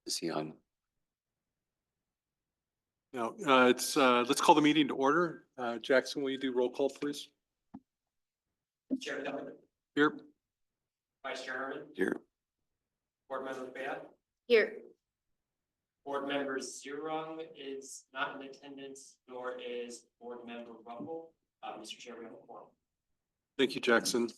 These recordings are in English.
Is he on? No, let's call the meeting to order. Jackson, will you do roll call, please? Chair Duncan, Here. Vice Chair Herman, Here. Board Member Bea, Here. Board Member Zerung is not in attendance, nor is Board Member Ruffle. Mr. Chair, we have a quorum. Thank you, Jackson.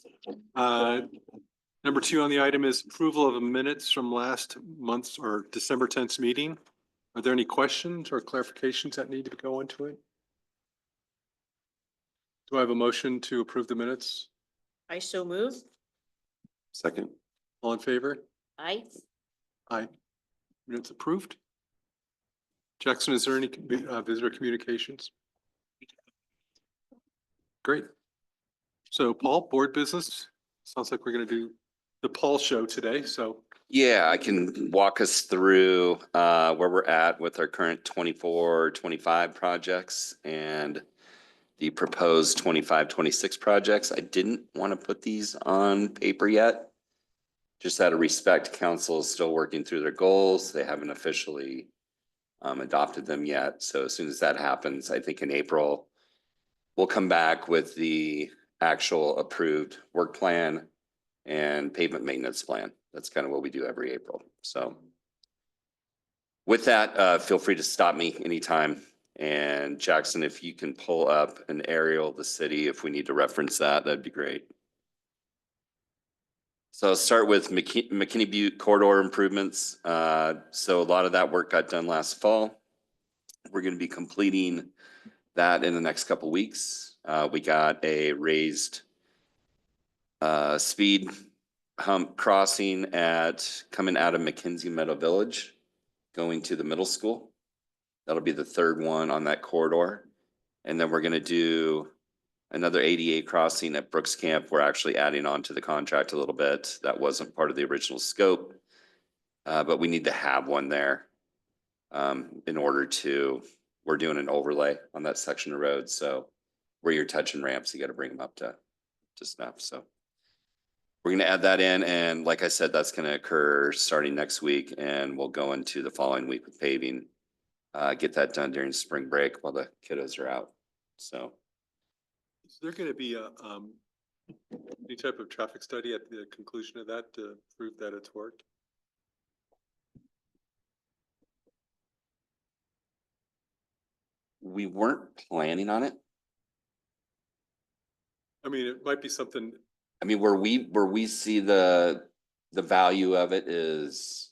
Number 2 on the item is approval of minutes from last month's or December 10th meeting. Are there any questions or clarifications that need to go into it? Do I have a motion to approve the minutes? I so move. Second. All in favor? Aye. Aye. Minutes approved. Jackson, is there any visitor communications? Great. So Paul, board business. Sounds like we're going to do the Paul show today. So Yeah, I can walk us through where we're at with our current 24-25 projects and the proposed 25-26 projects. I didn't want to put these on paper yet. Just out of respect, council is still working through their goals. They haven't officially adopted them yet. So as soon as that happens, I think in April, we'll come back with the actual approved work plan and pavement maintenance plan. That's kind of what we do every April. So with that, feel free to stop me anytime. And Jackson, if you can pull up an aerial of the city, if we need to reference that, that'd be great. So I'll start with McKinney Butte corridor improvements. So a lot of that work got done last fall. We're going to be completing that in the next couple weeks. We got a raised speed hump crossing coming out of McKenzie Meadow Village, going to the middle school. That'll be the third one on that corridor. And then we're going to do another ADA crossing at Brooks Camp. We're actually adding on to the contract a little bit. That wasn't part of the original scope, but we need to have one there in order to, we're doing an overlay on that section of road. So where you're touching ramps, you got to bring them up to snuff. So we're going to add that in. And like I said, that's going to occur starting next week, and we'll go into the following week with paving, get that done during spring break while the kiddos are out. So is there going to be any type of traffic study at the conclusion of that to prove that it's worked? we weren't planning on it. I mean, it might be something. I mean, where we see the value of it is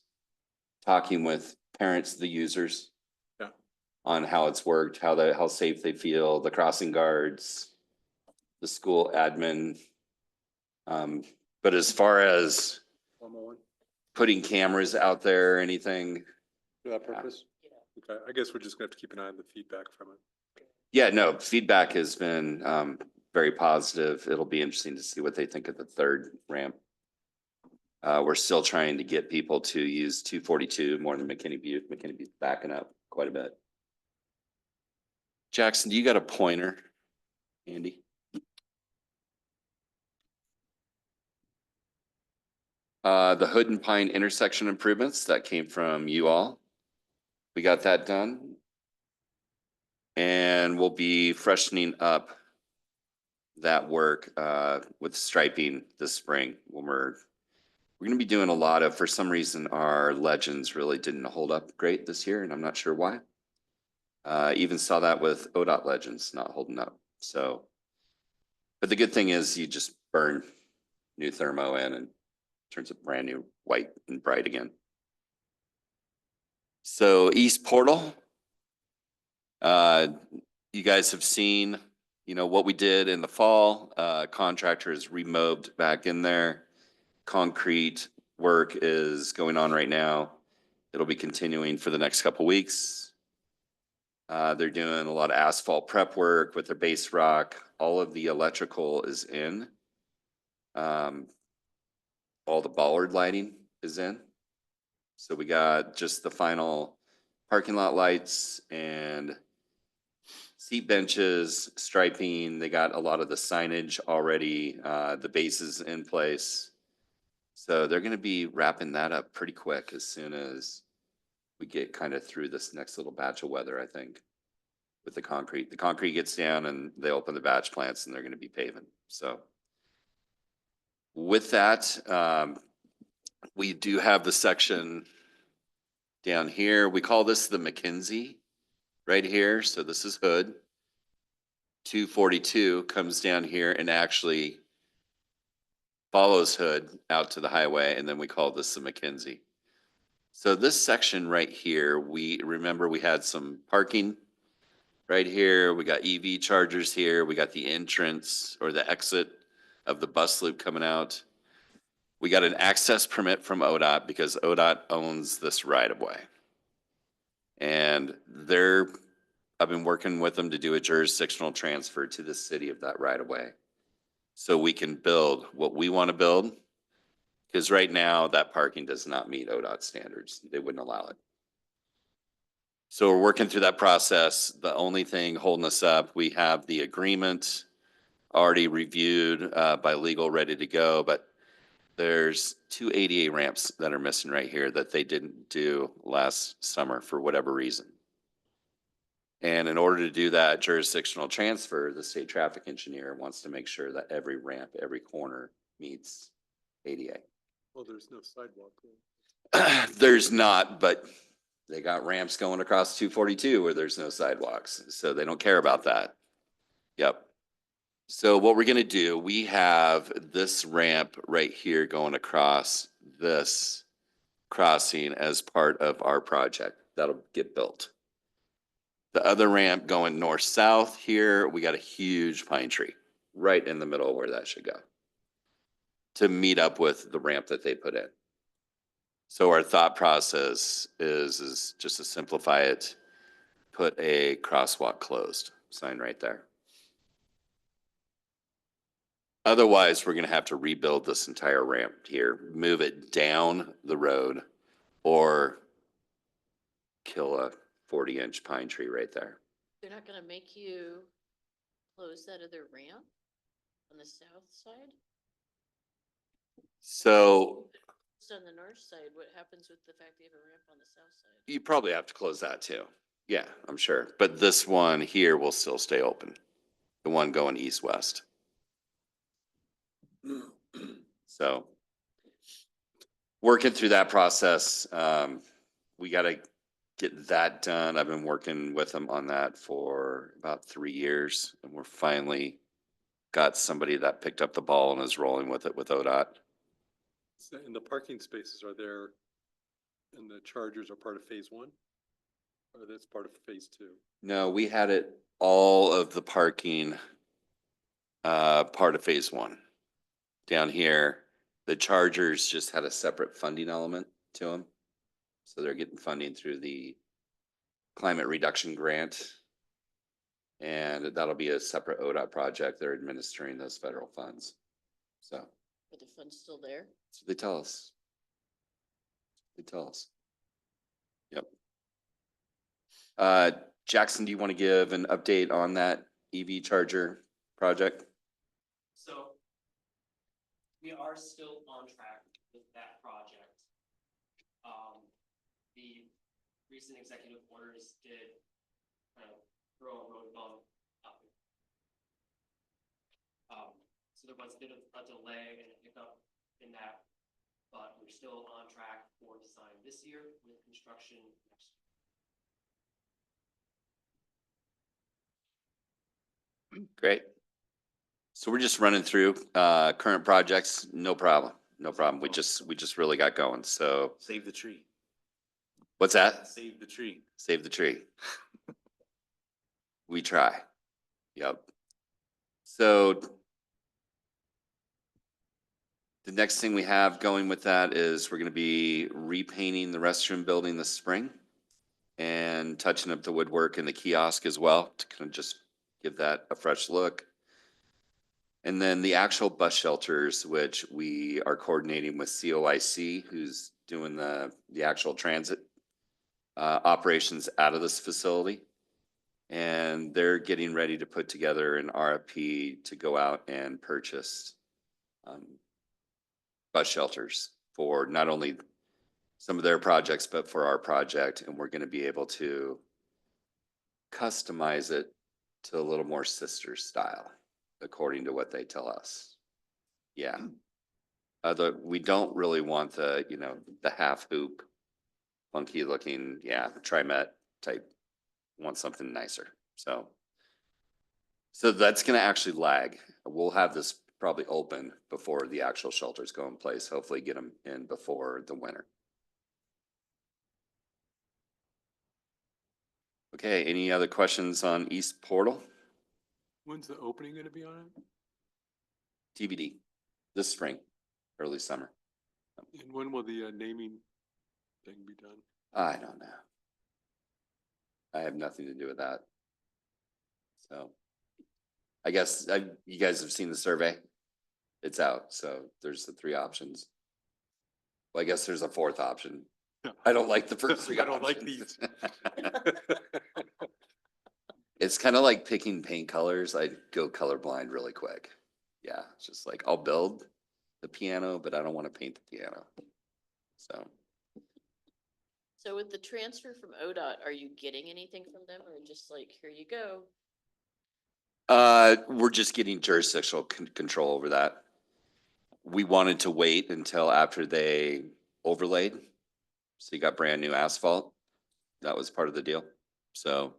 talking with parents, the users. Yeah. On how it's worked, how safe they feel, the crossing guards, the school admin. But as far as putting cameras out there or anything. For that purpose? Okay, I guess we're just gonna have to keep an eye on the feedback from it. Yeah, no, feedback has been very positive. It'll be interesting to see what they think of the third ramp. We're still trying to get people to use 242 more than McKinney Butte. McKinney Butte's backing up quite a bit. Jackson, do you got a pointer, Andy? The Hood and Pine intersection improvements that came from you all. We got that done. And we'll be freshening up that work with striping this spring when we're going to be doing a lot of, for some reason, our legends really didn't hold up great this year, and I'm not sure why. Even saw that with ODOT legends not holding up. So, but the good thing is you just burn new thermo in and turns it brand new white and bright again. So East Portal, you guys have seen, you know, what we did in the fall. Contractor is remobbed back in there. Concrete work is going on right now. It'll be continuing for the next couple weeks. They're doing a lot of asphalt prep work with their base rock. All of the electrical is in. All the bollard lighting is in. So we got just the final parking lot lights and seat benches, striping. They got a lot of the signage already, the bases in place. So they're going to be wrapping that up pretty quick as soon as we get kind of through this next little batch of weather, I think. With the concrete. The concrete gets down and they open the batch plants and they're gonna be paving, so. With that, we do have the section down here. We call this the McKinsey right here. So this is Hood. 242 comes down here and actually follows Hood out to the highway, and then we call this the McKinsey. So this section right here, we remember we had some parking right here. We got EV chargers here. We got the entrance or the exit of the bus loop coming out. We got an access permit from ODOT because ODOT owns this right of way. And I've been working with them to do a jurisdictional transfer to the city of that right of way. So we can build what we want to build. Because right now that parking does not meet ODOT standards. They wouldn't allow it. So we're working through that process. The only thing holding us up, we have the agreement already reviewed by legal, ready to go, but there's 2 ADA ramps that are missing right here that they didn't do last summer for whatever reason. And in order to do that jurisdictional transfer, the state traffic engineer wants to make sure that every ramp, every corner meets ADA. Well, there's no sidewalk. There's not, but they got ramps going across 242 where there's no sidewalks, so they don't care about that. Yep. So what we're gonna do, we have this ramp right here going across this crossing as part of our project. That'll get built. The other ramp going north-south here, we got a huge pine tree right in the middle of where that should go to meet up with the ramp that they put in. So our thought process is just to simplify it, put a crosswalk closed sign right there. Otherwise, we're gonna have to rebuild this entire ramp here, move it down the road, or kill a 40-inch pine tree right there. They're not gonna make you close that other ramp on the south side? So It's on the north side. What happens with the fact they have a ramp on the south side? you probably have to close that too. Yeah, I'm sure. But this one here will still stay open. The one going east-west. So working through that process, we gotta get that done. I've been working with them on that for about 3 years, and we're finally got somebody that picked up the ball and is rolling with it with ODOT. And the parking spaces are there and the chargers are part of phase 1? Or that's part of phase 2? No, we had it, all of the parking, part of phase 1. Down here, the chargers just had a separate funding element to them. So they're getting funding through the climate reduction grant. And that'll be a separate ODOT project. They're administering those federal funds. So Are the funds still there? that's what they tell us. They tell us. Yep. Jackson, do you want to give an update on that EV charger project? So we are still on track with that project. The recent executive orders did kind of throw a road bump up. So there was a bit of a delay and a hiccup in that, but we're still on track for design this year with construction next year. Great. So we're just running through current projects. No problem. No problem. We just really got going. So Save the tree. what's that? Save the tree. Save the tree. We try. Yep. So the next thing we have going with that is we're going to be repainting the restroom building this spring and touching up the woodwork in the kiosk as well to kind of just give that a fresh look. And then the actual bus shelters, which we are coordinating with COIC, who's doing the actual transit operations out of this facility. And they're getting ready to put together an RFP to go out and purchase bus shelters for not only some of their projects, but for our project, and we're gonna be able to customize it to a little more sister style, according to what they tell us. Yeah. We don't really want the, you know, the half hoop, funky looking, yeah, TriMet type. Want something nicer, so. So that's gonna actually lag. We'll have this probably open before the actual shelters go in place, hopefully get them in before the winter. Okay, any other questions on East Portal? When's the opening gonna be on it? TBD, this spring, early summer. And when will the naming thing be done? I don't know. I have nothing to do with that. So I guess you guys have seen the survey. It's out, so there's the 3 options. Well, I guess there's a 4th option. I don't like the first 3 I don't like options. these. It's kind of like picking paint colors. I go colorblind really quick. Yeah, it's just like I'll build the piano, but I don't want to paint the piano. So So with the transfer from ODOT, are you getting anything from them or just like, here you go? we're just getting jurisdictional control over that. We wanted to wait until after they overlaid. So you got brand new asphalt. That was part of the deal. So,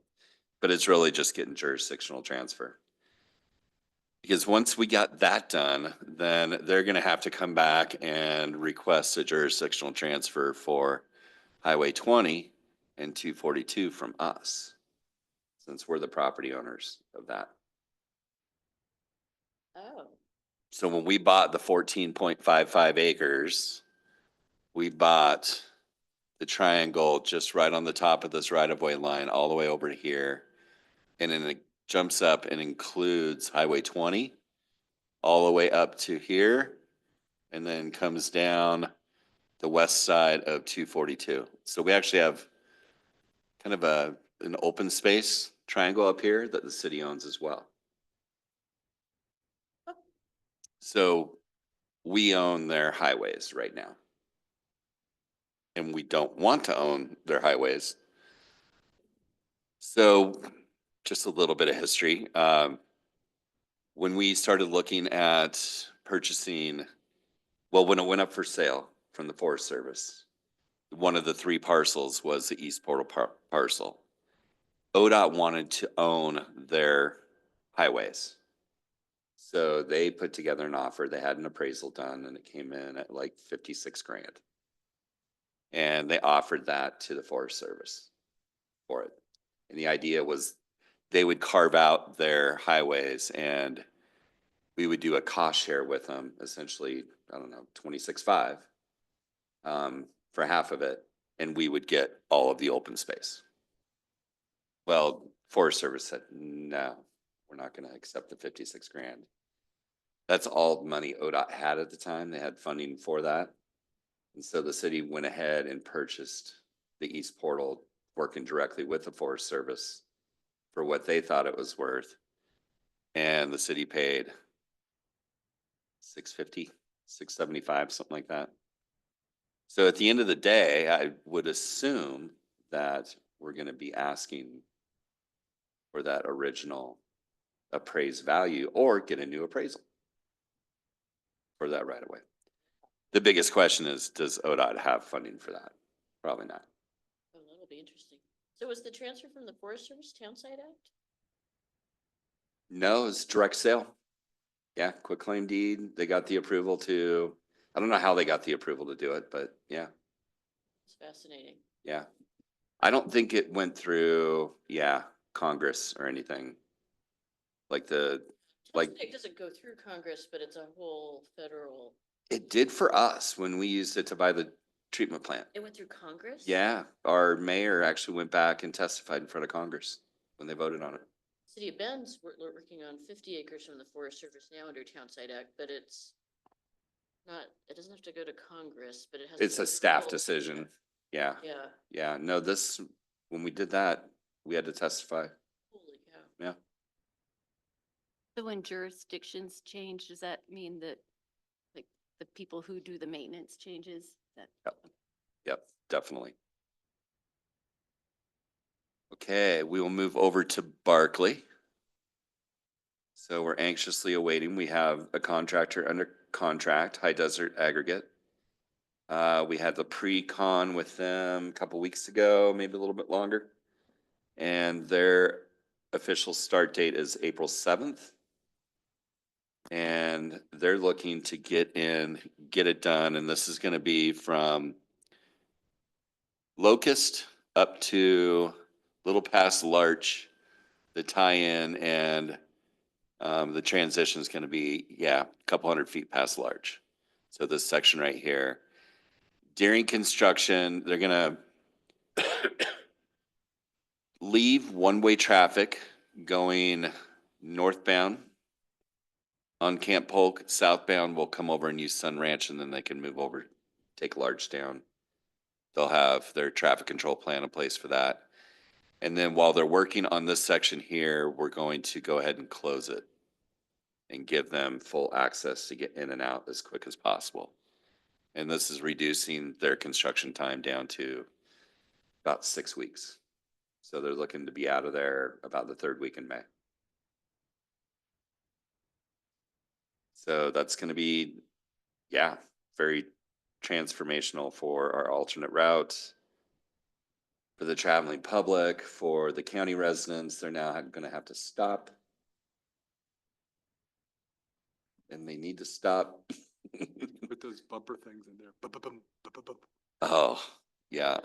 but it's really just getting jurisdictional transfer. Because once we got that done, then they're gonna have to come back and request a jurisdictional transfer for Highway 20 and 242 from us, since we're the property owners of that. Oh, So when we bought the 14.55 acres, we bought the triangle just right on the top of this right-of-way line, all the way over to here. And then it jumps up and includes Highway 20, all the way up to here, and then comes down the west side of 242. So we actually have kind of an open space triangle up here that the city owns as well. So we own their highways right now. And we don't want to own their highways. So just a little bit of history. When we started looking at purchasing, well, when it went up for sale from the Forest Service, one of the 3 parcels was the East Portal parcel. ODOT wanted to own their highways. So they put together an offer. They had an appraisal done and it came in at like 56 grand. And they offered that to the Forest Service for it. And the idea was they would carve out their highways and we would do a cost share with them, essentially, I don't know, 26.5 for half of it. And we would get all of the open space. Well, Forest Service said, no, we're not going to accept the 56 grand. That's all money ODOT had at the time. They had funding for that. And so the city went ahead and purchased the East Portal, working directly with the Forest Service for what they thought it was worth. And the city paid $650, $675, something like that. So at the end of the day, I would assume that we're going to be asking for that original appraised value or get a new appraisal for that right away. The biggest question is, does ODOT have funding for that? Probably not. oh, that'll be interesting. So was the transfer from the Forest Service Townside Act? No, it's direct sale. Yeah, quick claim deed. They got the approval to, I don't know how they got the approval to do it, but yeah, It's fascinating. yeah. I don't think it went through, Congress or anything. Like Townside Act doesn't go through Congress, but it's a whole federal. it did for us when we used it to buy the treatment plant. It went through Congress? Yeah, our mayor actually went back and testified in front of Congress when they voted on it. City of Bend's, we're working on 50 acres from the Forest Service now under Townside Act, but it's not, it doesn't have to go to Congress, but it has. to It's go a through staff all- decision. Yeah, Yeah, yeah. No, when we did that, we had to testify. holy cow. Yeah. So when jurisdictions change, does that mean that like the people who do the maintenance changes that? Yep. definitely. Okay, we will move over to Barkley. So we're anxiously awaiting. We have a contractor under contract, High Desert Aggregate. We had the pre-con with them a couple weeks ago, maybe a little bit longer. And their official start date is April 7th. And they're looking to get it done. And this is going to be from Locust up to little past Larch, the tie-in, and the transition is going to be, a couple 100 feet past Larch. So this section right here. During construction, they're going to leave one-way traffic going northbound on Camp Polk. Southbound will come over and use Sun Ranch, and then they can move over, take Larch down. They'll have their traffic control plan in place for that. And then while they're working on this section here, we're going to go ahead and close it and give them full access to get in and out as quick as possible. And this is reducing their construction time down to about 6 weeks. So they're looking to be out of there about the 3rd week in May. So that's going to be, very transformational for our alternate route, for the traveling public, for the county residents. They're now going to have to stop. And they need to stop. Put those bumper things in there. Bum, bum, bum, bum. Oh, yeah.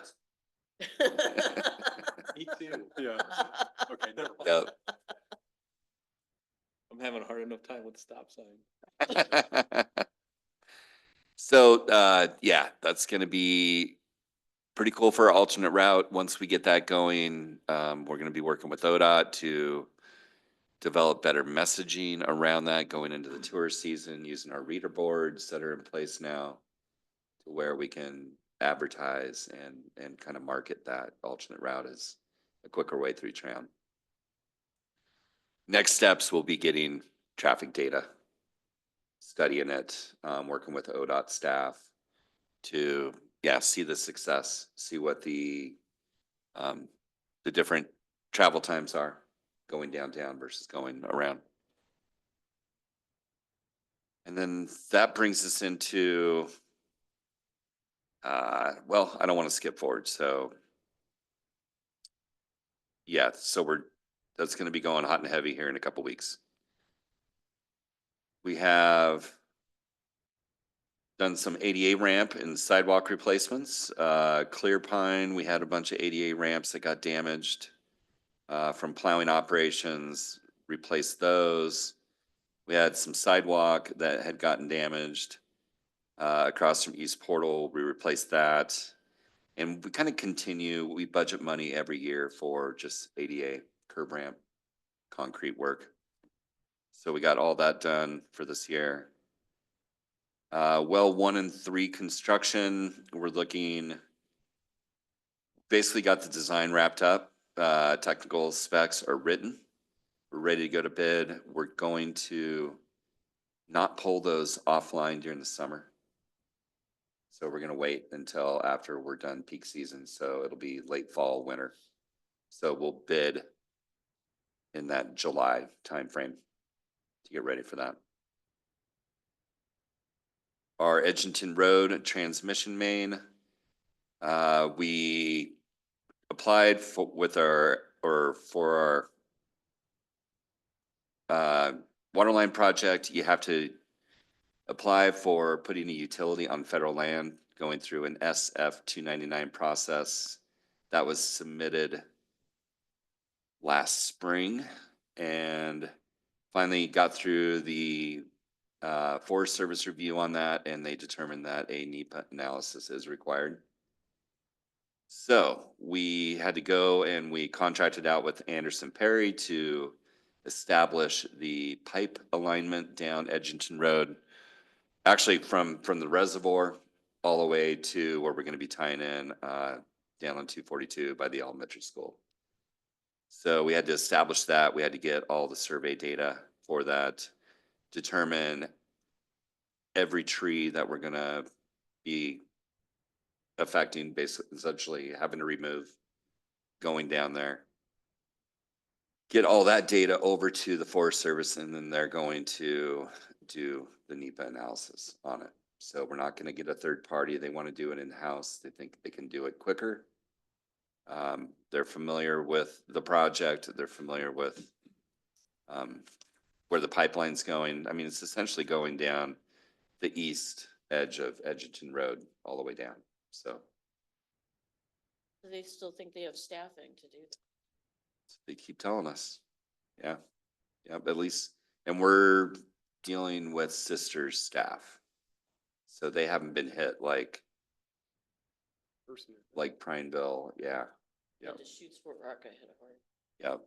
Me too. Yeah. Okay, never mind. Yep. I'm having a hard enough time with the stop sign. So, that's going to be pretty cool for our alternate route. Once we get that going, we're going to be working with ODOT to develop better messaging around that going into the tourist season, using our reader boards that are in place now to where we can advertise and kind of market that alternate route as a quicker way through town. Next steps will be getting traffic data, studying it, working with ODOT staff to, see the success, see what the different travel times are going downtown versus going around. And then that brings us into, I don't want to skip forward. So that's going to be going hot and heavy here in a couple weeks. We have done some ADA ramp and sidewalk replacements. Clear Pine, we had a bunch of ADA ramps that got damaged from plowing operations, replaced those. We had some sidewalk that had gotten damaged across from East Portal. We replaced that. And we kind of continue, we budget money every year for just ADA curb ramp, concrete work. So we got all that done for this year. Well 1 and 3 construction, we're looking, basically got the design wrapped up. Technical specs are written. We're ready to go to bid. We're going to not pull those offline during the summer. So we're going to wait until after we're done peak season. So it'll be late fall, winter. So we'll bid in that July timeframe to get ready for that. Our Edgerton Road transmission main, we applied for our waterline project. You have to apply for putting a utility on federal land, going through an SF 299 process. That was submitted last spring and finally got through the Forest Service review on that, and they determined that a NEPA analysis is required. So we had to go and we contracted out with Anderson Perry to establish the pipe alignment down Edgerton Road, actually from the reservoir all the way to where we're going to be tying in down on 242 by the elementary school. So we had to establish that. We had to get all the survey data for that, determine every tree that we're going to be affecting basically essentially having to remove going down there. Get all that data over to the Forest Service and then they're going to do the NEPA analysis on it. So we're not gonna get a third party. They want to do it in-house. They think they can do it quicker. They're familiar with the project. They're familiar with where the pipeline's going. I mean, it's essentially going down the east edge of Edgerton Road all the way down. So Do they still think they have staffing to do that? they keep telling us. Yeah. Yep, at least, and we're dealing with Sisters staff. So they haven't been hit like Prineville. Yeah. Yep. Just shoots Fort Rock ahead of hard. Yep.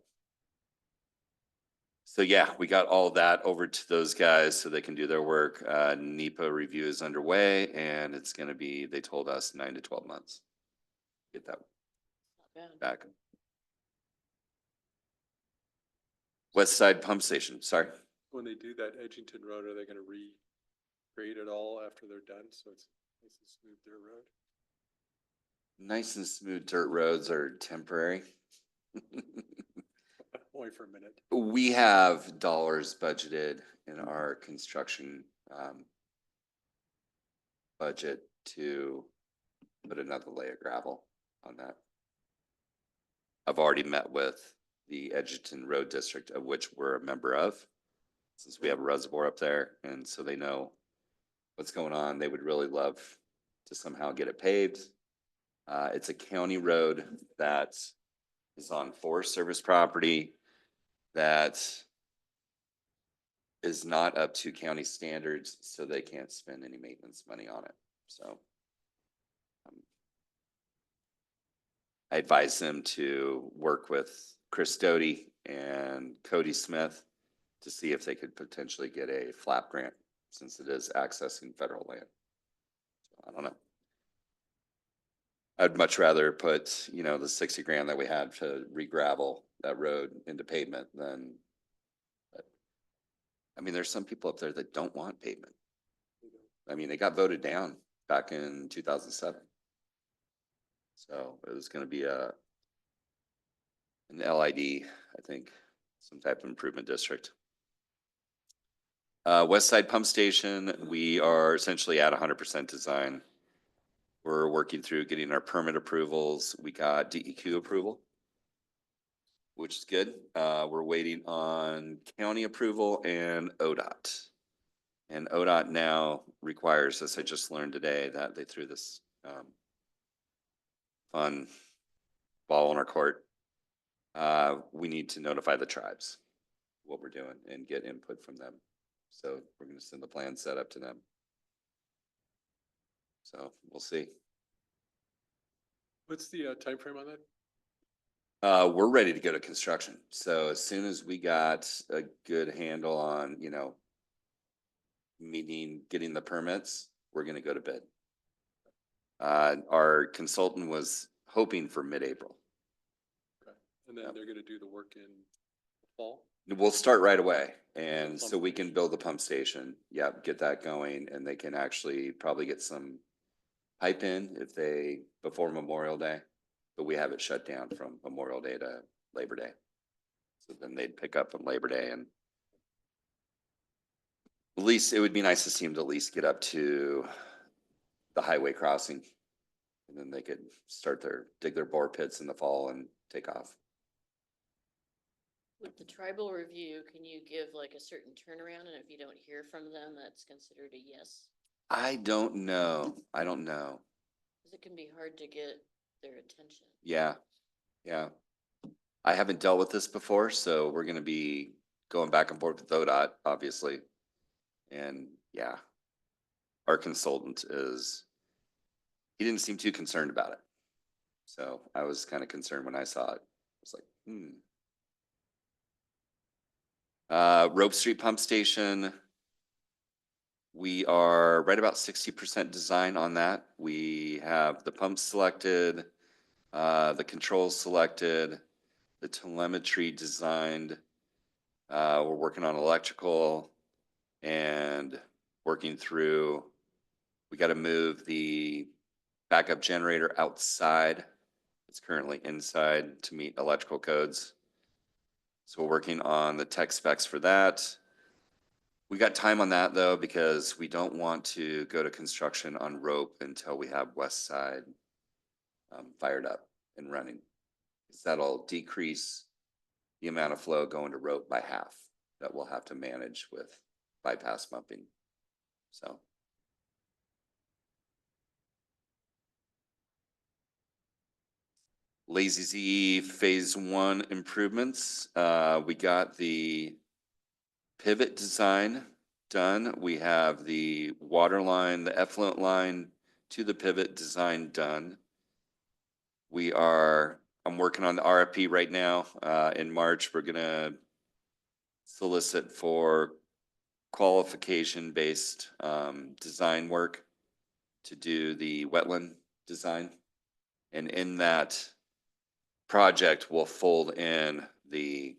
So yeah, we got all that over to those guys so they can do their work. NEPA review is underway and it's gonna be, they told us 9 to 12 months. Get that Not bad. back. West Side Pump Station, sorry. When they do that Edgington Road, are they gonna recreate it all after they're done, so it's nice and smooth dirt road? Nice and smooth dirt roads are temporary. Only for a minute. We have dollars budgeted in our construction budget to put another layer of gravel on that. I've already met with the Edgerton Road District, of which we're a member of, since we have a reservoir up there, and so they know what's going on. They would really love to somehow get it paved. It's a county road that is on Forest Service property that is not up to county standards, so they can't spend any maintenance money on it. So I advise them to work with Chris Doty and Cody Smith to see if they could potentially get a flap grant, since it is accessing federal land. So I don't know. I'd much rather put, the 60 grand that we had to re-gravel that road into pavement than, but, I mean, there's some people up there that don't want pavement. I mean, they got voted down back in 2007. So it was gonna be an LID, I think, some type of improvement district. West Side Pump Station, we are essentially at 100% design. We're working through getting our permit approvals. We got DEQ approval, which is good. We're waiting on county approval and ODOT. And ODOT now requires this. I just learned today that they threw this fun ball in our court. We need to notify the tribes what we're doing and get input from them. So we're gonna send the plan set up to them. So we'll see. What's the timeframe on that? We're ready to go to construction. So as soon as we got a good handle on, getting the permits, we're gonna go to bid. Our consultant was hoping for mid-April. Okay. And then they're gonna do the work in the fall? We'll start right away. And so we can build the pump station. Yep, get that going and they can actually probably get some pipe in before Memorial Day, but we have it shut down from Memorial Day to Labor Day. So then they'd pick up on Labor Day and at least it would be nice to see them to at least get up to the highway crossing. And then they could dig their bore pits in the fall and take off. With the tribal review, can you give like a certain turnaround, and if you don't hear from them, that's considered a yes? I don't know. Cause it can be hard to get their attention. Yeah. I haven't dealt with this before, so we're gonna be going back and forth with ODOT, obviously. And yeah, our consultant he didn't seem too concerned about it. So I was kind of concerned when I saw it. I was like, Rope Street Pump Station. We are right about 60% design on that. We have the pumps selected, the controls selected, the telemetry designed. We're working on electrical and working through, we got to move the backup generator outside. It's currently inside to meet electrical codes. So we're working on the tech specs for that. We got time on that though, because we don't want to go to construction on rope until we have west side fired up and running. 'Cause that'll decrease the amount of flow going to rope by half that we'll have to manage with bypass pumping. So. Lazy Z Phase 1 improvements. We got the pivot design done. We have the water line, the effluent line to the pivot design done. I'm working on the RFP right now. In March, we're gonna solicit for qualification-based design work to do the wetland design. And in that project will fold in the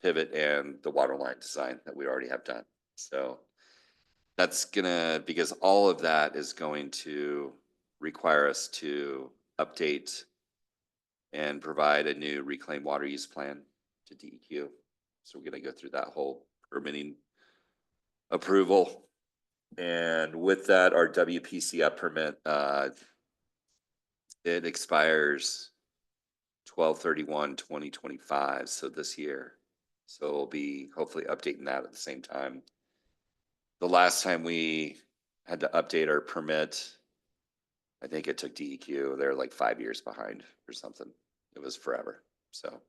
pivot and the water line design that we already have done. So that's because all of that is going to require us to update and provide a new reclaimed water use plan to DEQ. So we're gonna go through that whole permitting approval. And with that, our WPCF permit, it expires 12/31/2025, so this year. So we'll be hopefully updating that at the same time. The last time we had to update our permit, I think it took DEQ, they're like 5 years behind or something. It was forever, so.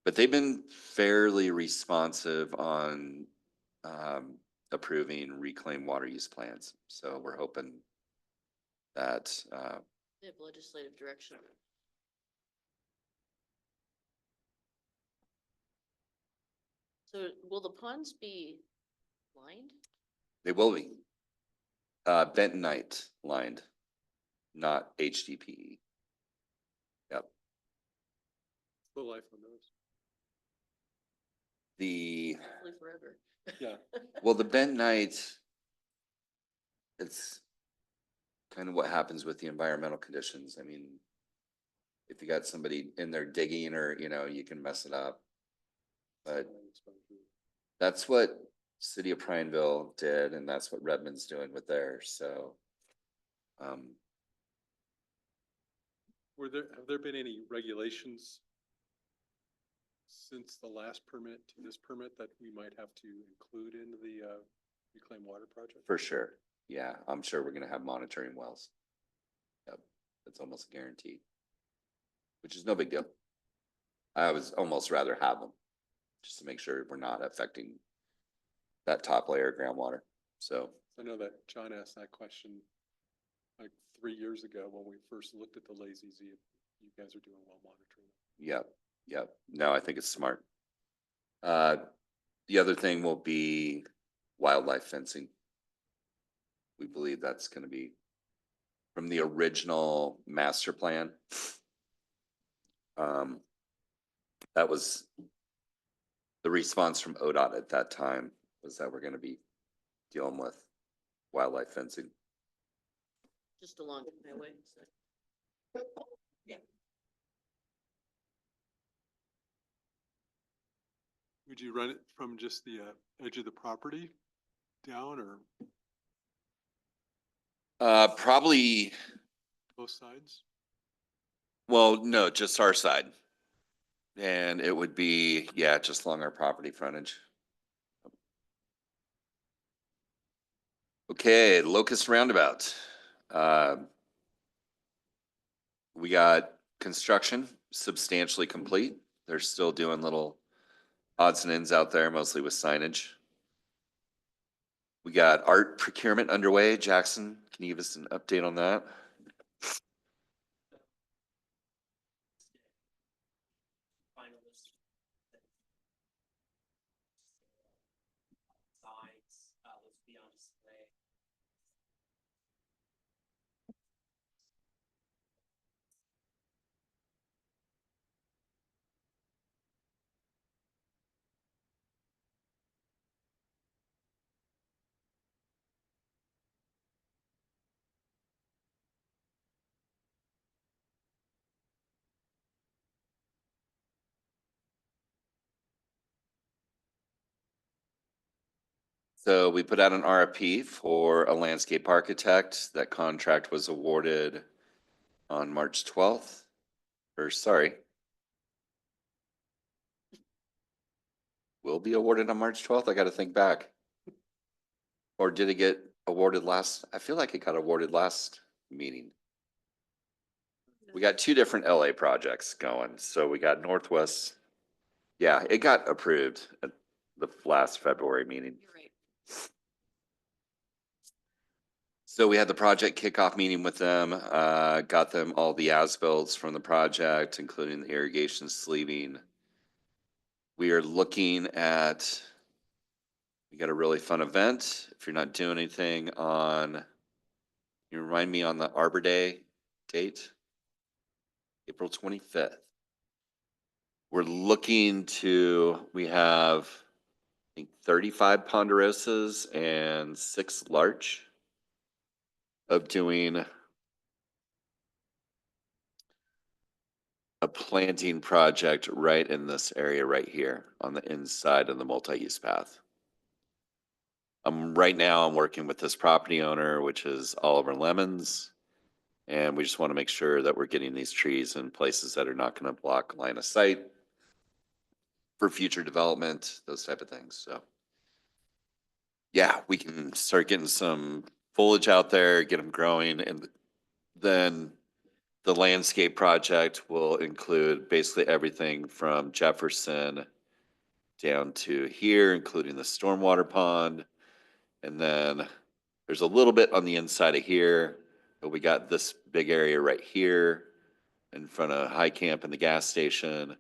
But they've been fairly responsive on approving reclaimed water use plans. So we're hoping that They have legislative direction. So will the ponds be lined? they will be bentonite lined, not HDPE. Yep. The life on those. Hopefully forever. Yeah. Well, the bentonite, it's kind of what happens with the environmental conditions. I mean, if you got somebody in there digging or, you can mess it up. But that's what City of Prineville did, and that's what Redmond's doing with theirs, so. Have there been any regulations since the last permit to this permit that we might have to include into the reclaimed water project? For sure, yeah, I'm sure we're gonna have monitoring wells. Yep, that's almost a guarantee. Which is no big deal. I would almost rather have them, just to make sure we're not affecting that top layer of groundwater, so. I know that John asked that question like 3 years ago when we first looked at the Lazy Z. You guys are doing well monitoring. Yep. No, I think it's smart. The other thing will be wildlife fencing. We believe that's gonna be from the original master plan. That was the response from ODOT at that time, was that we're gonna be dealing with wildlife fencing. Just along the highway, so. Would you run it from just the edge of the property down or Probably, both sides? well, no, just our side. And it would be, yeah, just along our property frontage. Okay, Locust Roundabout. We got construction substantially complete. They're still doing little odds and ends out there, mostly with signage. We got art procurement underway. Jackson, can you give us an update on that? Finalist. Signs, let's be on display. So we put out an RFP for a landscape architect. That contract was awarded on March 12th, or sorry. Will be awarded on March 12th. I got to think back. Or did it get awarded last? I feel like it got awarded last meeting. We got two different LA projects going. So we got Northwest. Yeah, it got approved at the last February meeting. You're right. So we had the project kickoff meeting with them, got them all the as-bills from the project, including the irrigation sleeving. We are looking at, we got a really fun event. If you're not doing anything on, you remind me on the Arbor Day date? April 25th. We're looking to, we have, I think 35 ponderosas and 6 larch of doing a planting project right in this area right here on the inside of the multi-use path. Right now I'm working with this property owner, which is Oliver Lemons. And we just want to make sure that we're getting these trees in places that are not going to block line of sight for future development, those type of things. So yeah, we can start getting some foliage out there, get them growing. And then the landscape project will include basically everything from Jefferson down to here, including the stormwater pond. And then there's a little bit on the inside of here, but we got this big area right here in front of High Camp and the gas station,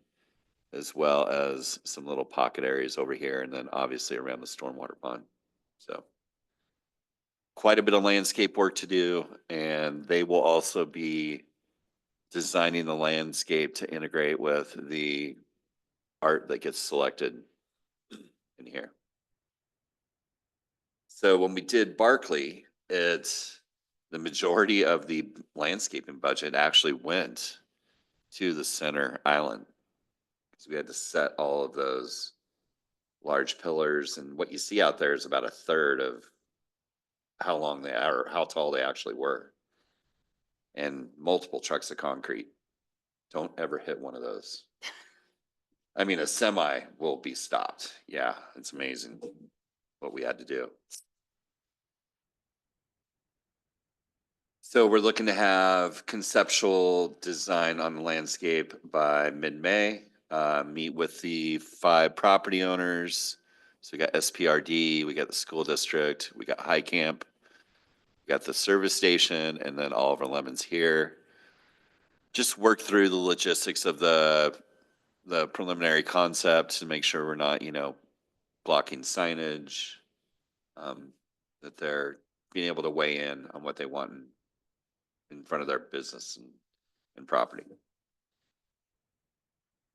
as well as some little pocket areas over here, and then obviously around the stormwater pond. So quite a bit of landscape work to do, and they will also be designing the landscape to integrate with the art that gets selected in here. So when we did Barkley, it's the majority of the landscaping budget actually went to the center island. So we had to set all of those large pillars, and what you see out there is about a third of how long they are, or how tall they actually were. And multiple trucks of concrete. Don't ever hit one of those. I mean, a semi will be stopped. Yeah, it's amazing what we had to do. So we're looking to have conceptual design on the landscape by mid-May. Meet with the 5 property owners. So we got SPRD, we got the school district, we got High Camp, we got the service station, and then Oliver Lemons here. Just work through the logistics of the preliminary concept to make sure we're not, blocking signage, that they're being able to weigh in on what they want in front of their business and property.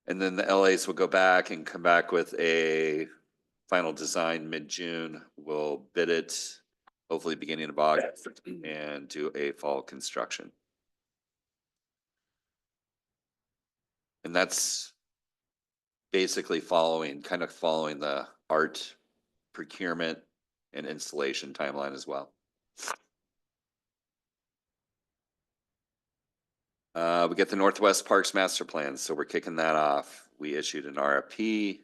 And then the LAs will go back and come back with a final design mid-June. We'll bid it, hopefully beginning of August, and do a fall construction. And that's basically kind of following the art procurement and installation timeline as well. We get the Northwest Parks Master Plan, so we're kicking that off. We issued an RFP.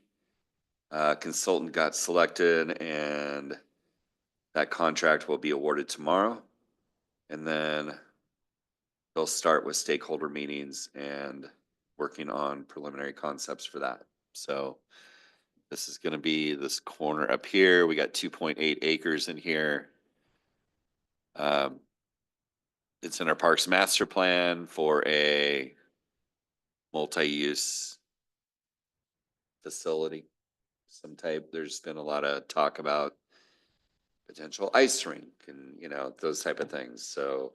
Consultant got selected, and that contract will be awarded tomorrow. And then they'll start with stakeholder meetings and working on preliminary concepts for that. So this is going to be this corner up here. We got 2.8 acres in here. It's in our Parks Master Plan for a multi-use facility, some type. There's been a lot of talk about potential ice rink and, those type of things. So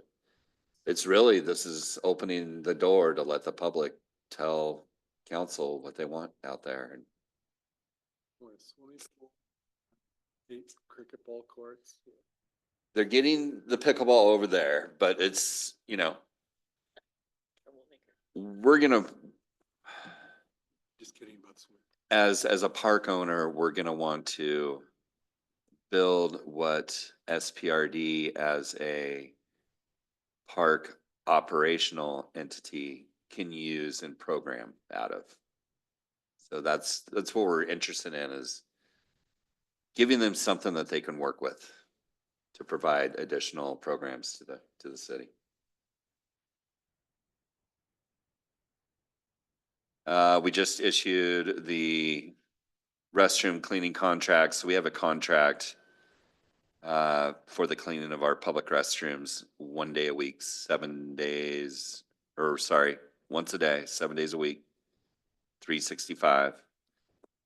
it's really, this is opening the door to let the public tell council what they want out there. And Swimming pool, 8 cricket ball courts. they're getting the pickleball over there, but it's, Troublemaker. we're gonna, Just kidding about swimming. as a park owner, we're gonna want to build what SPRD as a park operational entity can use and program out of. So that's what we're interested in, is giving them something that they can work with to provide additional programs to the city. We just issued the restroom cleaning contract. So we have a contract for the cleaning of our public restrooms 1 day a week, 7 days, or sorry, once a day, 7 days a week, 365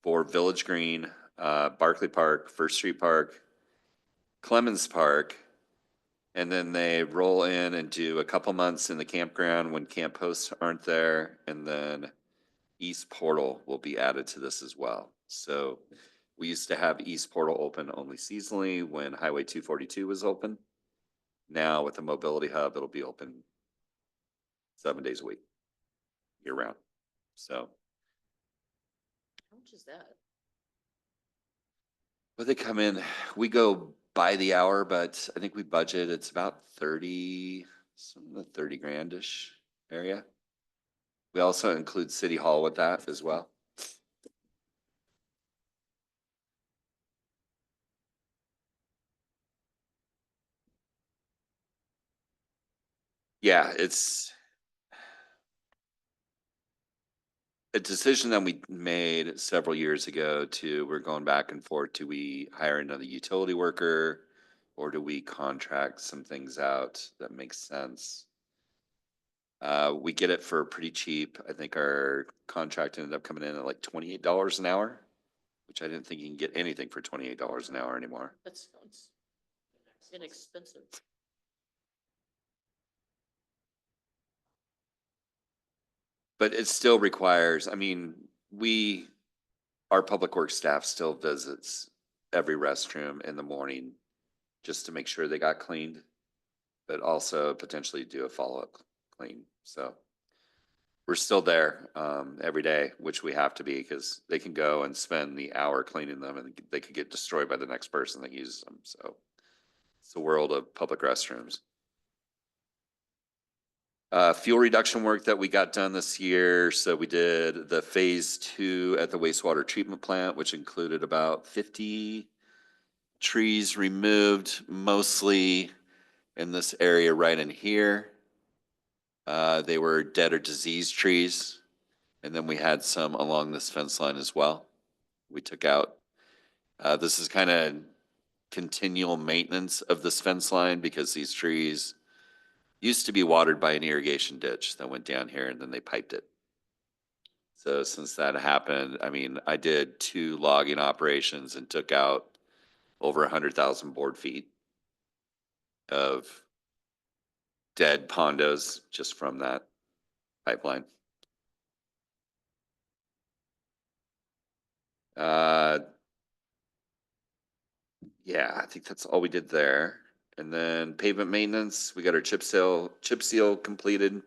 for Village Green, Barclay Park, First Street Park, Clemens Park, and then they roll in and do a couple months in the campground when camp hosts aren't there, and then East Portal will be added to this as well. So we used to have East Portal open only seasonally when Highway 242 was open. Now with the mobility hub, it'll be open 7 days a week, year round. So How much is that? but they come in, we go by the hour, but I think we budget, it's about 30, some of the 30 grand-ish area. We also include City Hall with that as well. Yeah, it's a decision that we made several years ago we're going back and forth. Do we hire another utility worker or do we contract some things out that makes sense? We get it for pretty cheap. I think our contract ended up coming in at like $28 an hour, which I didn't think you can get anything for $28 an hour anymore. That sounds inexpensive. But it still requires, I mean, our public works staff still visits every restroom in the morning just to make sure they got cleaned, but also potentially do a follow-up clean. So we're still there every day, which we have to be because they can go and spend the hour cleaning them and they could get destroyed by the next person that uses them. So it's the world of public restrooms. Fuel reduction work that we got done this year. So we did the phase 2 at the wastewater treatment plant, which included about 50 trees removed, mostly in this area right in here. They were dead or diseased trees. And then we had some along this fence line as well. We took out, this is kind of continual maintenance of this fence line because these trees used to be watered by an irrigation ditch that went down here and then they piped it. So since that happened, I mean, I did 2 logging operations and took out over 100,000 board feet of dead pondos just from that pipeline. Yeah, I think that's all we did there. And then pavement maintenance, we got our chip seal completed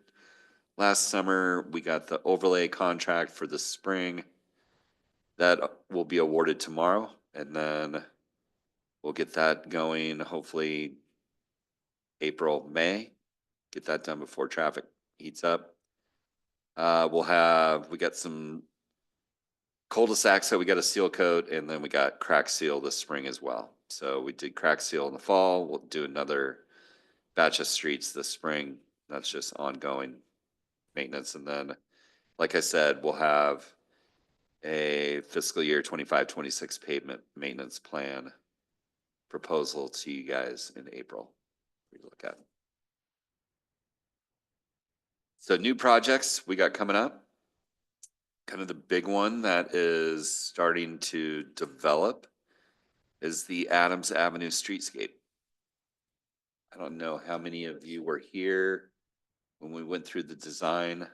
last summer. We got the overlay contract for the spring. That will be awarded tomorrow, and then we'll get that going hopefully April, May. Get that done before traffic heats up. We got some cul-de-sacs that we got to seal coat, and then we got crack seal this spring as well. So we did crack seal in the fall. We'll do another batch of streets this spring. That's just ongoing maintenance. And then, like I said, we'll have a fiscal year 25-26 pavement maintenance plan proposal to you guys in April for you to look at. So new projects we got coming up. Kind of the big one that is starting to develop is the Adams Avenue streetscape. I don't know how many of you were here when we went through the design.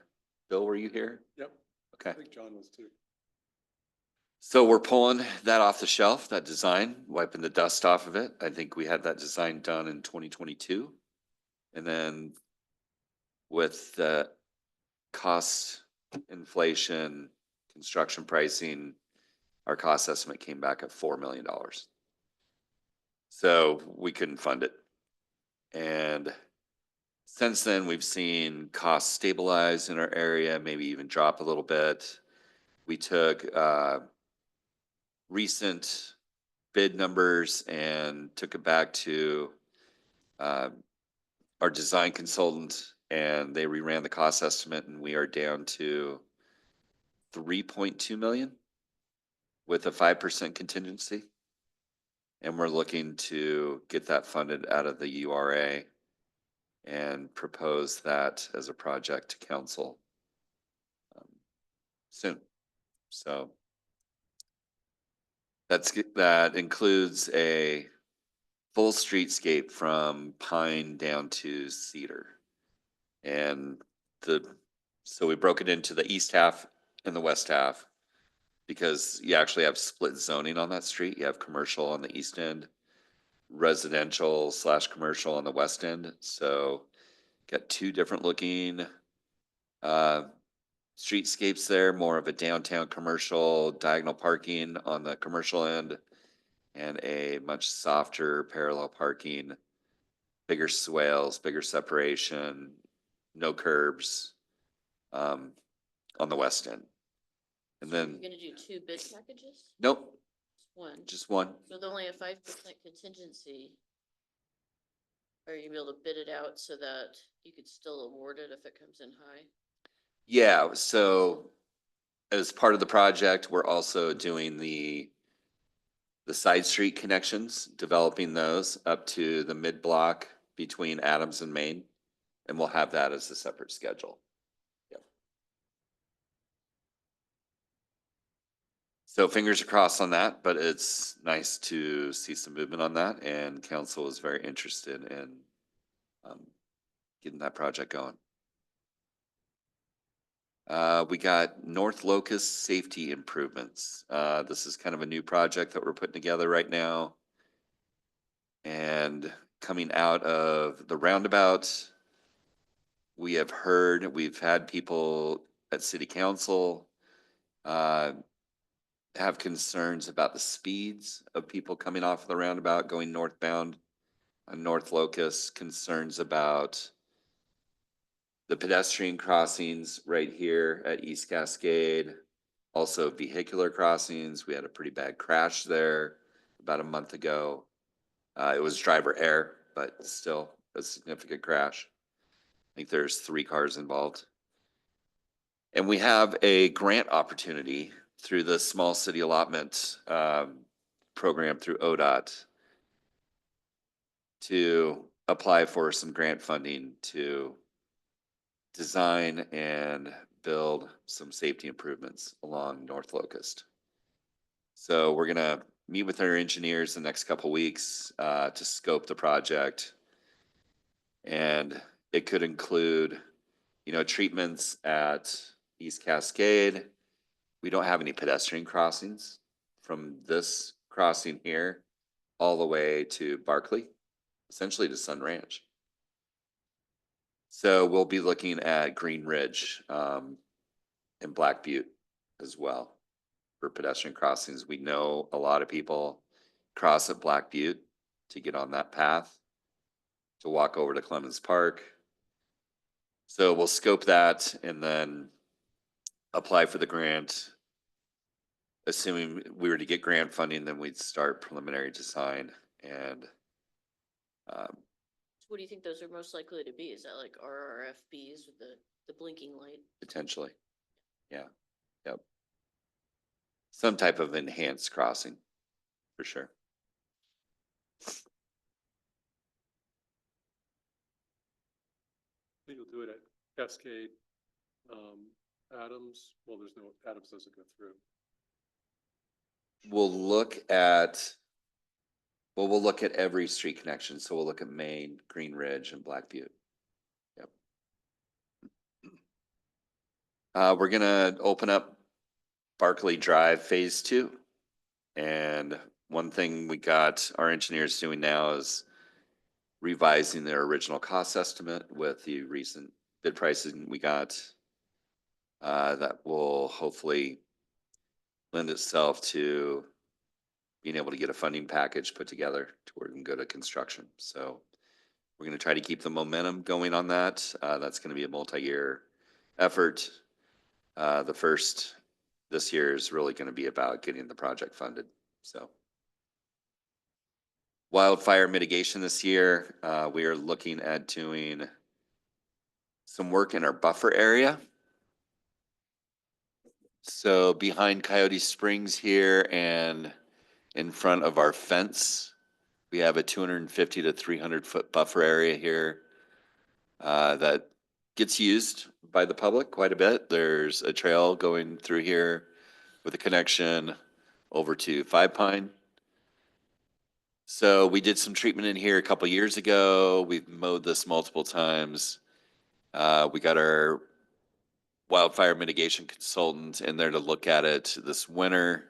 Bill, were you here? Yep. Okay. I think John was too. So we're pulling that off the shelf, that design, wiping the dust off of it. I think we had that design done in 2022. And then with the cost inflation, construction pricing, our cost estimate came back at $4 million. So we couldn't fund it. And since then, we've seen costs stabilize in our area, maybe even drop a little bit. We took recent bid numbers and took it back to uh, our design consultant, and they reran the cost estimate, and we are down to 3.2 million with a 5% contingency. And we're looking to get that funded out of the URA and propose that as a project to council soon. So that includes a full streetscape from Pine down to Cedar. And so we broke it into the east half and the west half because you actually have split zoning on that street. You have commercial on the east end, residential / commercial on the west end. So got two different looking streetscapes there, more of a downtown commercial, diagonal parking on the commercial end, and a much softer parallel parking, bigger swales, bigger separation, no curbs on the west end. And So then, you're gonna do two bid packages? nope, One, just one. with only a 5% contingency. Are you able to bid it out so that you could still award it if it comes in high? Yeah, so as part of the project, we're also doing the side street connections, developing those up to the mid block between Adams and Main. And we'll have that as a separate schedule. Yep. So fingers are crossed on that, but it's nice to see some movement on that, and council is very interested in getting that project going. We got North Locust safety improvements. This is kind of a new project that we're putting together right now. And coming out of the roundabout, we've had people at city council have concerns about the speeds of people coming off of the roundabout going northbound on North Locust, concerns about the pedestrian crossings right here at East Cascade, also vehicular crossings. We had a pretty bad crash there about a month ago. It was driver error, but still a significant crash. I think there's 3 cars involved. And we have a grant opportunity through the small city allotment program through ODOT to apply for some grant funding to design and build some safety improvements along North Locust. So we're gonna meet with our engineers the next couple weeks to scope the project. And it could include, treatments at East Cascade. We don't have any pedestrian crossings from this crossing here all the way to Barkley, essentially to Sun Ranch. So we'll be looking at Green Ridge and Black Butte as well for pedestrian crossings. We know a lot of people cross at Black Butte to get on that path to walk over to Clemens Park. So we'll scope that and then apply for the grant. Assuming we were to get grant funding, then we'd start preliminary design and So what do you think those are most likely to be? Is that like RRFBs with the blinking light? potentially, yeah, yep. Some type of enhanced crossing, for sure. I think you'll do it at Cascade, Adams. Well, Adams doesn't go through. We'll look at every street connection. So we'll look at Main, Green Ridge, and Black Butte. Yep. We're gonna open up Barkley Drive Phase 2. And one thing we got our engineers doing now is revising their original cost estimate with the recent bid pricing we got. That will hopefully lend itself to being able to get a funding package put together to where we can go to construction. So we're going to try to keep the momentum going on that. That's going to be a multi-year effort. The first this year is really going to be about getting the project funded. So wildfire mitigation this year, we are looking at doing some work in our buffer area. So behind Coyote Springs here and in front of our fence, we have a 250 to 300-foot buffer area here that gets used by the public quite a bit. There's a trail going through here with a connection over to Five Pine. So we did some treatment in here a couple years ago. We've mowed this multiple times. We got our wildfire mitigation consultant in there to look at it this winter.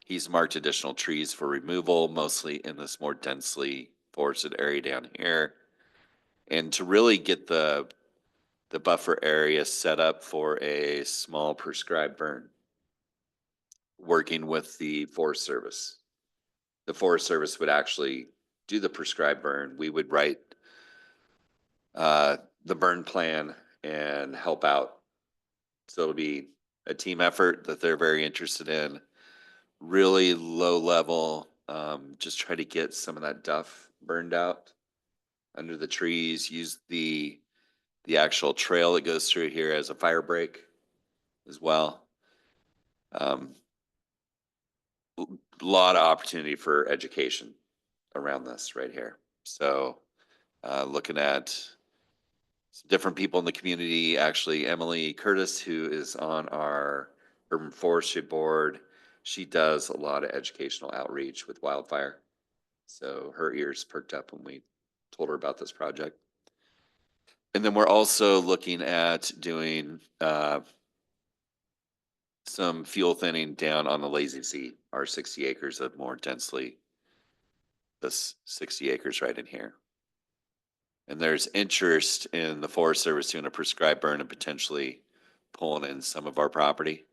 He's marked additional trees for removal, mostly in this more densely forested area down here. And to really get the buffer area set up for a small prescribed burn, working with the Forest Service. The Forest Service would actually do the prescribed burn. We would write the burn plan and help out. So it'll be a team effort that they're very interested in. Really low level, just try to get some of that duff burned out under the trees. Use the actual trail that goes through here as a fire break as well. Lot of opportunity for education around this right here. So looking at some different people in the community, actually Emily Curtis, who is on our urban forestry board, she does a lot of educational outreach with wildfire. So her ears perked up when we told her about this project. And then we're also looking at doing some fuel thinning down on the Lazy Sea, our 60 acres of more densely, this 60 acres right in here. And there's interest in the Forest Service doing a prescribed burn and potentially pulling in some of our property.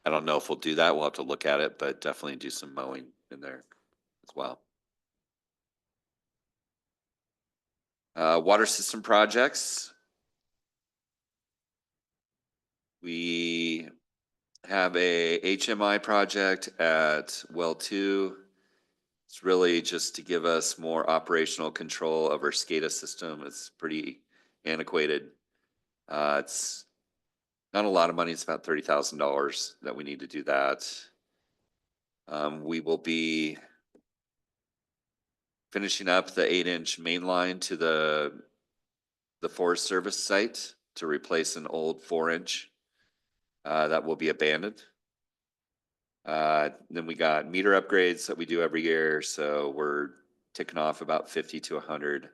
I don't know if we'll do that. We'll have to look at it, but definitely do some mowing in there as well. Water system projects. We have a HMI project at Well 2. It's really just to give us more operational control of our SCADA system. It's pretty antiquated. It's not a lot of money. It's about $30,000 that we need to do that. We will be finishing up the 8-inch main line to the Forest Service site to replace an old 4-inch that will be abandoned. Then we got meter upgrades that we do every year. So we're ticking off about 50 to 100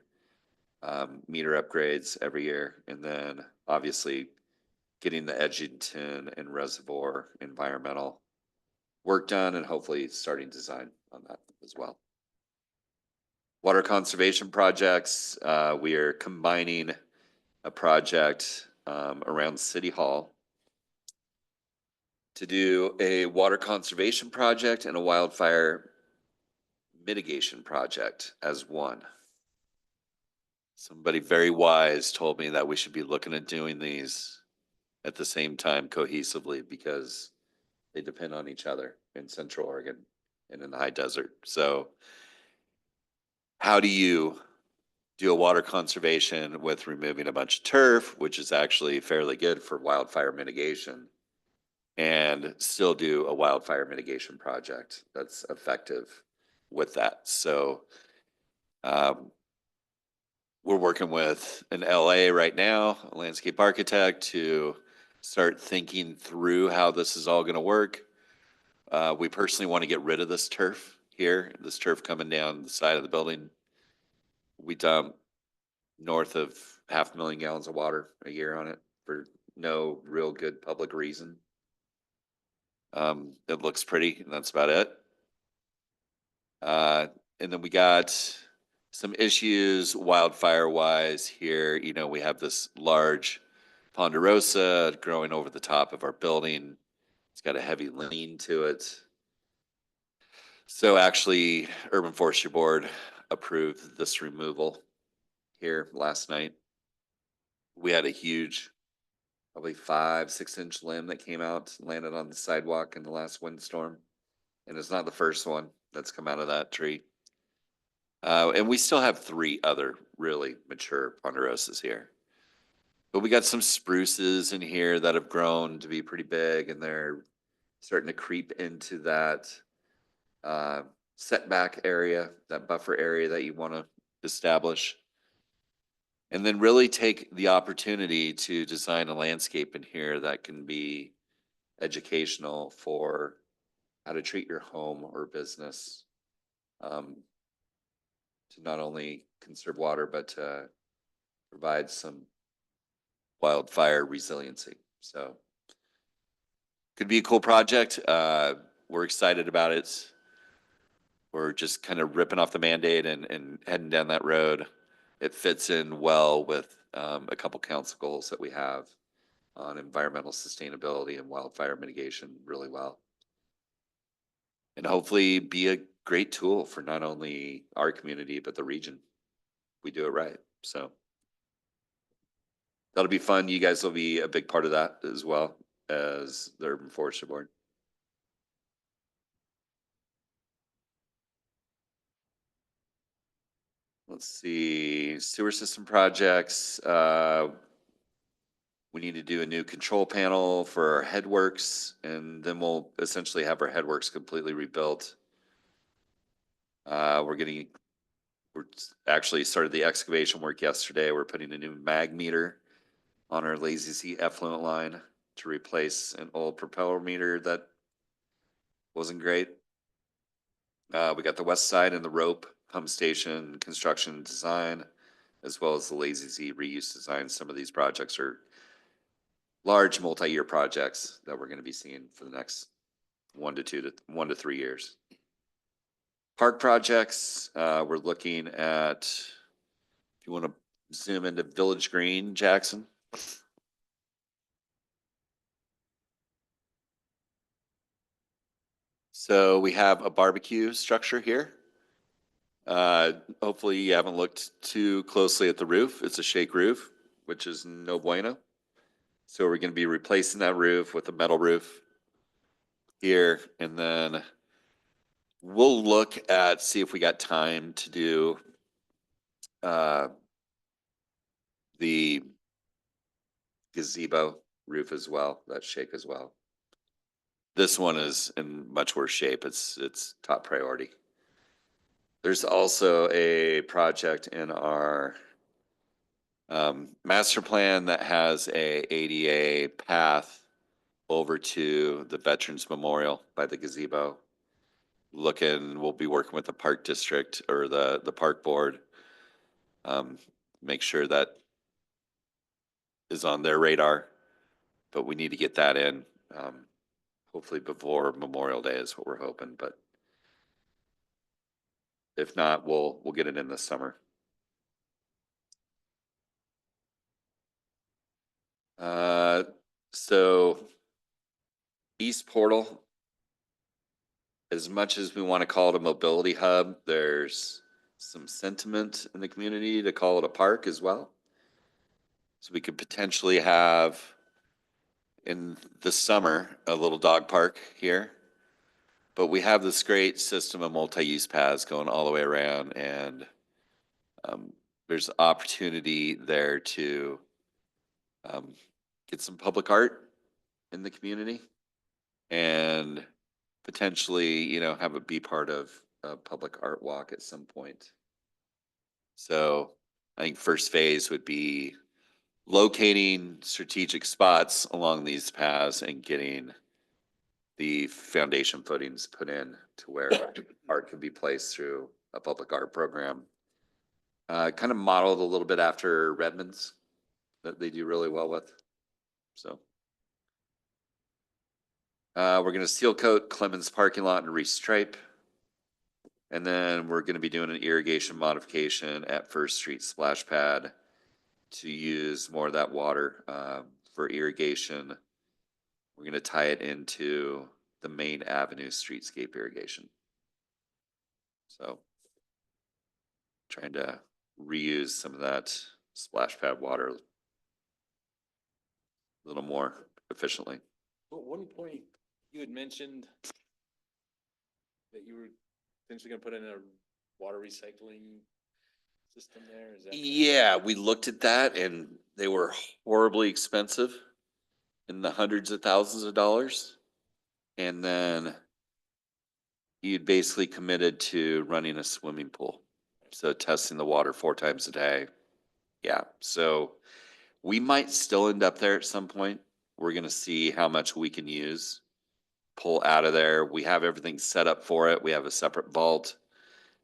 meter upgrades every year. And then obviously getting the Edgington and Reservoir environmental work done and hopefully starting design on that as well. Water conservation projects, we are combining a project around City Hall to do a water conservation project and a wildfire mitigation project as one. Somebody very wise told me that we should be looking at doing these at the same time cohesively because they depend on each other in Central Oregon and in the high desert. So how do you do a water conservation with removing a bunch of turf, which is actually fairly good for wildfire mitigation, and still do a wildfire mitigation project that's effective with that? So we're working with an LA right now, a landscape architect, to start thinking through how this is all going to work. We personally want to get rid of this turf here, this turf coming down the side of the building. We dump north of 500,000 gallons of water a year on it for no real good public reason. It looks pretty, and that's about it. And then we got some issues wildfire wise here. You know, we have this large ponderosa growing over the top of our building. It's got a heavy lean to it. So actually, Urban Forestry Board approved this removal here last night. We had a huge, probably 5, 6 inch limb that came out, and landed on the sidewalk in the last windstorm. And it's not the first one that's come out of that tree. And we still have 3 other really mature ponderosas here. But we got some spruces in here that have grown to be pretty big, and they're starting to creep into that setback area, that buffer area that you want to establish. And then really take the opportunity to design a landscape in here that can be educational for how to treat your home or business. To not only conserve water, but to provide some wildfire resiliency. So could be a cool project. We're excited about it. We're just kind of ripping off the Band-Aid and heading down that road. It fits in well with a couple council goals that we have on environmental sustainability and wildfire mitigation really well. And hopefully be a great tool for not only our community, but the region. We do it right. So that'll be fun. You guys will be a big part of that as well as the Urban Forestry Board. Let's see, sewer system projects. We need to do a new control panel for our headworks, and then we'll essentially have our headworks completely rebuilt. We're actually started the excavation work yesterday. We're putting a new mag meter on our Lazy Z effluent line to replace an old propeller meter that wasn't great. We got the west side and the rope pump station construction design, as well as the Lazy Z reuse design. Some of these projects are large multi-year projects that we're going to be seeing for the next 1 to 3 years. Park projects, we're looking at, if you want to zoom into Village Green, Jackson. So we have a barbecue structure here. Hopefully you haven't looked too closely at the roof. It's a shake roof, which is no bueno. So we're going to be replacing that roof with a metal roof here, and then we'll look at, see if we got time to do the gazebo roof as well, that shake as well. This one is in much worse shape. It's top priority. There's also a project in our master plan that has a ADA path over to the Veterans Memorial by the gazebo. We'll be working with the park district or the park board. Make sure that is on their radar, but we need to get that in. Hopefully before Memorial Day is what we're hoping, but if not, we'll get it in this summer. So East Portal, as much as we want to call it a mobility hub, there's some sentiment in the community to call it a park as well. So we could potentially have in the summer a little dog park here. But we have this great system of multi-use paths going all the way around, and there's opportunity there to get some public art in the community and potentially, have it be part of a public art walk at some point. So I think first phase would be locating strategic spots along these paths and getting the foundation footings put in to where art can be placed through a public art program. Kind of modeled a little bit after Redmond's that they do really well with. So we're going to seal coat Clemens parking lot and restripe. And then we're going to be doing an irrigation modification at First Street splash pad to use more of that water for irrigation. We're going to tie it into the main avenue streetscape irrigation. So trying to reuse some of that splash pad water a little more efficiently. At one point, you had mentioned that you were potentially gonna put in a water recycling system there, is that? correct? Yeah, we looked at that and they were horribly expensive, in the hundreds of thousands of dollars. And then you'd basically committed to running a swimming pool. So testing the water 4 times a day. Yeah, so we might still end up there at some point. We're gonna see how much we can use, pull out of there. We have everything set up for it. We have a separate vault.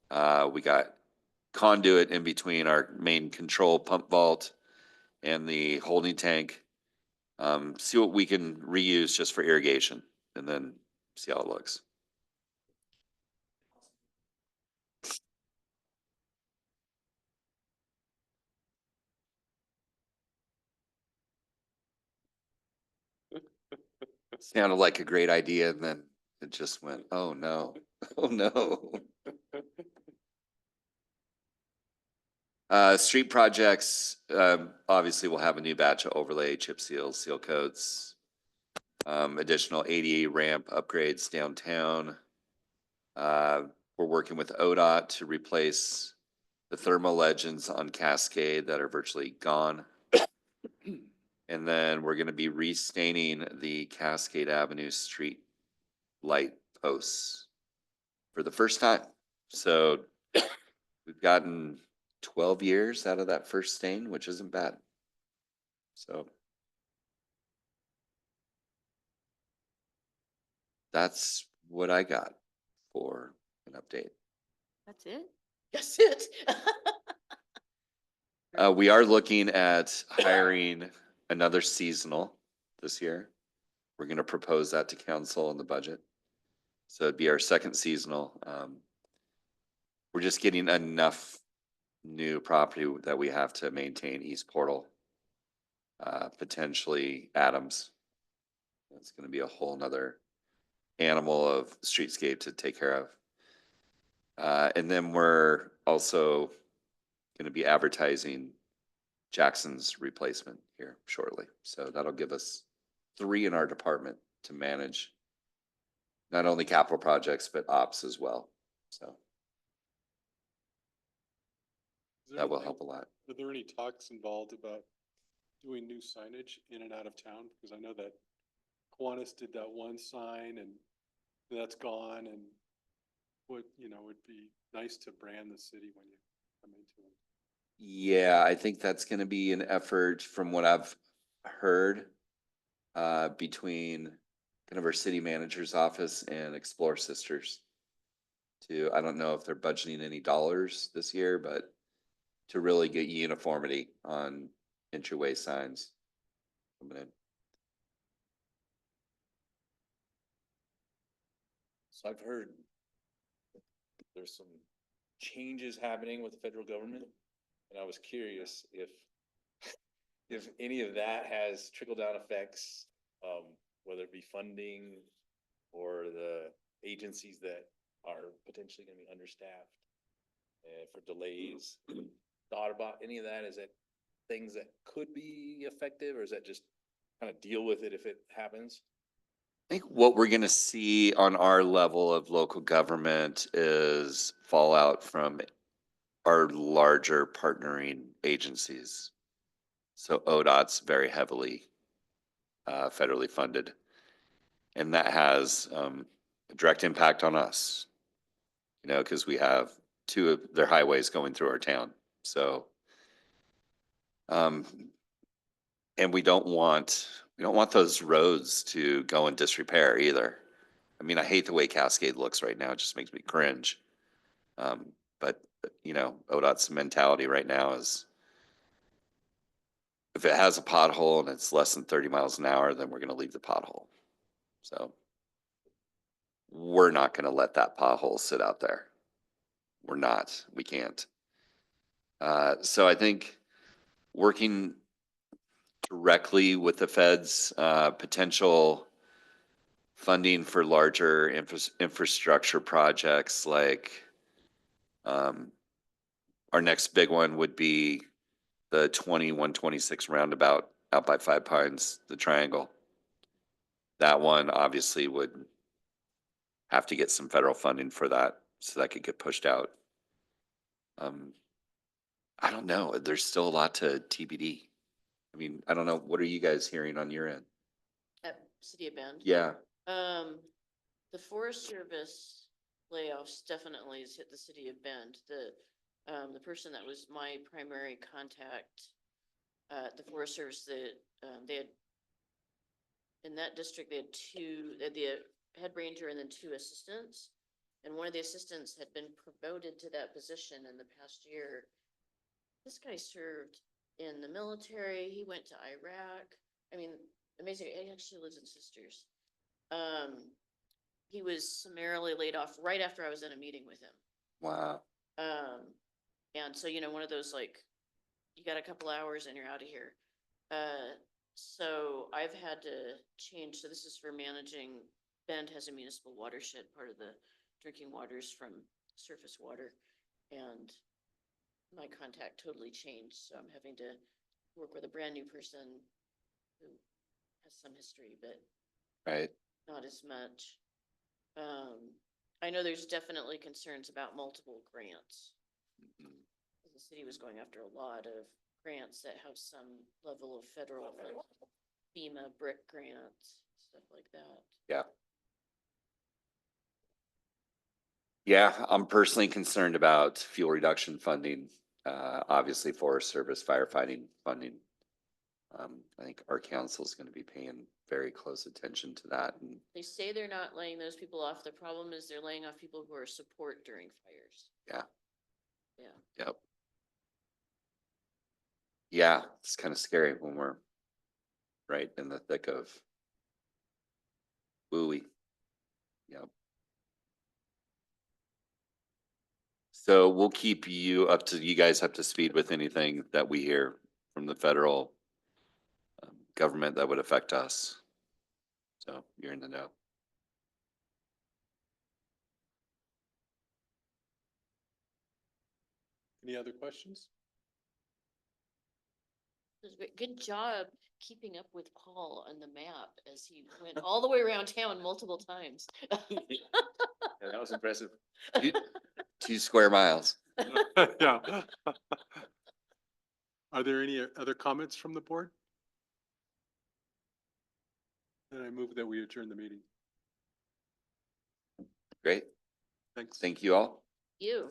We got conduit in between our main control pump vault and the holding tank. See what we can reuse just for irrigation and then see how it looks. Sounded like a great idea and then it just went, oh no, oh no. Street projects, obviously we'll have a new batch of overlay, chip seals, seal coats. Additional ADA ramp upgrades downtown. We're working with ODOT to replace the thermal legends on Cascade that are virtually gone. And then we're gonna be restaining the Cascade Avenue street light posts for the first time. So we've gotten 12 years out of that first stain, which isn't bad. So that's what I got for an update. That's it? That's it. We are looking at hiring another seasonal this year. We're gonna propose that to council in the budget. So it'd be our second seasonal. We're just getting enough new property that we have to maintain East Portal. Potentially Adams. That's gonna be a whole nother animal of streetscape to take care of. And then we're also gonna be advertising Jackson's replacement here shortly. So that'll give us 3 in our department to manage not only capital projects, but ops as well. So Is there that will anything- help a lot. Are there any talks involved about doing new signage in and out of town? Because I know that Kiwanis did that one sign and that's gone and would be nice to brand the city when you come into it. Yeah, I think that's gonna be an effort from what I've heard between kind of our city manager's office and Explore Sisters. I don't know if they're budgeting any dollars this year, but to really get uniformity on entryway signs coming in. So I've heard there's some changes happening with the federal government, and I was curious if any of that has trickle-down effects, whether it be funding or the agencies that are potentially gonna be understaffed, for delays. Thought about any of that? Is that things that could be effective, or is that just kind of deal with it if it happens? I think what we're gonna see on our level of local government is fallout from our larger partnering agencies. So ODOT's very heavily federally funded. And that has a direct impact on us, because we have 2 of their highways going through our town. So and we don't want those roads to go in disrepair either. I mean, I hate the way Cascade looks right now. It just makes me cringe. But ODOT's mentality right now is if it has a pothole and it's less than 30 miles an hour, then we're gonna leave the pothole. So we're not gonna let that pothole sit out there. We're not, we can't. So I think working directly with the feds, potential funding for larger infrastructure projects like Our next big one would be the 2126 roundabout out by Five Pines, the triangle. That one obviously would have to get some federal funding for that, so that could get pushed out. I don't know. There's still a lot to TBD. I mean, I don't know. What are you guys hearing on your end? At City of Bend. Yeah, The Forest Service layoffs definitely has hit the City of Bend. The person that was my primary contact at the Forest Service, they had, in that district, they had the head ranger and then 2 assistants. And one of the assistants had been promoted to that position in the past year. This guy served in the military. He went to Iraq. I mean, amazing. He actually lives in Sisters. He was summarily laid off right after I was in a meeting with him. wow. And so, one of those, like, you got a couple hours and you're out of here. So I've had to change. So this is for managing. Bend has a municipal watershed, part of the drinking waters from surface water. And my contact totally changed. So I'm having to work with a brand new person who has some history, but Right. not as much. I know there's definitely concerns about multiple grants. Mhm. The city was going after a lot of grants that have some level of federal funding, FEMA brick grants, stuff like that. Yeah. Yeah, I'm personally concerned about fuel reduction funding, obviously Forest Service firefighting funding. I think our council is going to be paying very close attention to that. And They say they're not laying those people off. The problem is they're laying off people who are support during fires. yeah, Yeah. yep. Yeah, it's kind of scary when we're right in the thick of wooey. Yep. So we'll keep you guys up to speed with anything that we hear from the federal government that would affect us. So you're in the know. Any other questions? It was great. Good job keeping up with Paul on the map as he went all the way around town multiple times. Yeah, that was impressive. 2 square miles. Yeah. Are there any other comments from the board? Then I move that we adjourn the meeting. Great. Thanks. Thank you all. You.